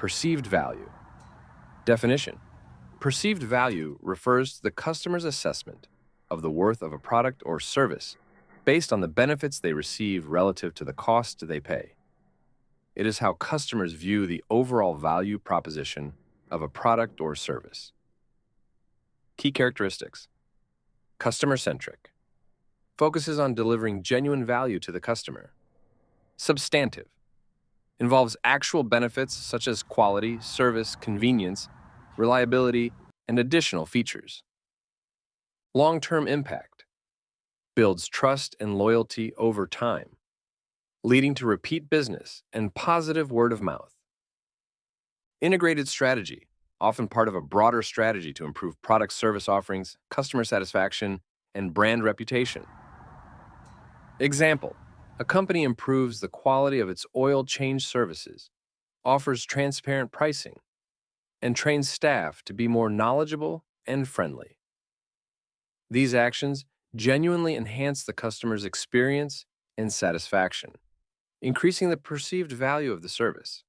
Perceived value. Definition. Perceived value refers to the customer's assessment of the worth of a product or service based on the benefits they receive relative to the cost they pay. It is how customers view the overall value proposition of a product or service. Key characteristics. Customer-centric. Focuses on delivering genuine value to the customer. Substantive. Involves actual benefits such as quality, service, convenience, reliability, and additional features. Long-term impact. Builds trust and loyalty over time, leading to repeat business and positive word of mouth. Integrated strategy, often part of a broader strategy to improve product service offerings, customer satisfaction, and brand reputation. Example, a company improves the quality of its oil change services, offers transparent pricing, and trains staff to be more knowledgeable and friendly. These actions genuinely enhance the customer's experience and satisfaction, increasing the perceived value of the service.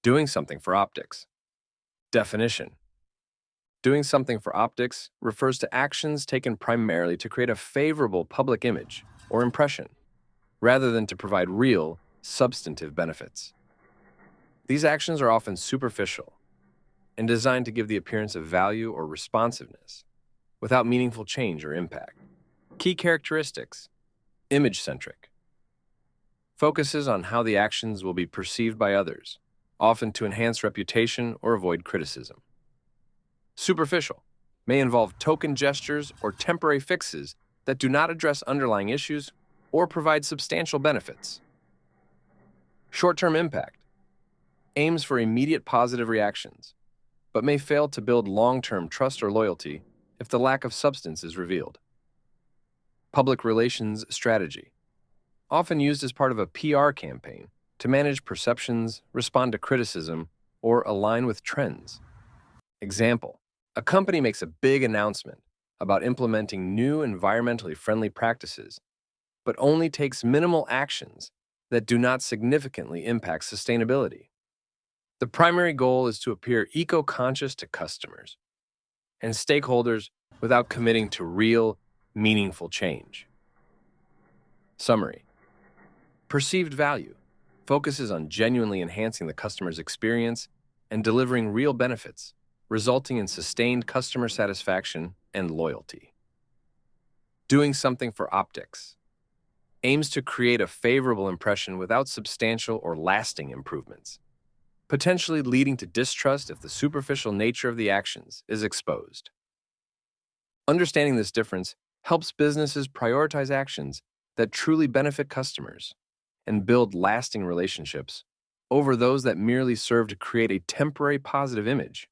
Doing something for optics. Definition. Doing something for optics refers to actions taken primarily to create a favorable public image or impression, rather than to provide real, substantive benefits. These actions are often superficial and designed to give the appearance of value or responsiveness, without meaningful change or impact. Key characteristics. Image-centric. Focuses on how the actions will be perceived by others, often to enhance reputation or avoid criticism. Superficial. May involve token gestures or temporary fixes that do not address underlying issues or provide substantial benefits. Short-term impact. Aims for immediate positive reactions, but may fail to build long-term trust or loyalty if the lack of substance is revealed. Public relations strategy. Often used as part of a PR campaign to manage perceptions, respond to criticism, or align with trends. Example, a company makes a big announcement about implementing new environmentally friendly practices, but only takes minimal actions that do not significantly impact sustainability. The primary goal is to appear eco-conscious to customers and stakeholders without committing to real, meaningful change. Summary. Perceived value focuses on genuinely enhancing the customer's experience and delivering real benefits, resulting in sustained customer satisfaction and loyalty. Doing something for optics. Aims to create a favorable impression without substantial or lasting improvements, potentially leading to distrust if the superficial nature of the actions is exposed. Understanding this difference helps businesses prioritize actions that truly benefit customers and build lasting relationships over those that merely serve to create a temporary positive image.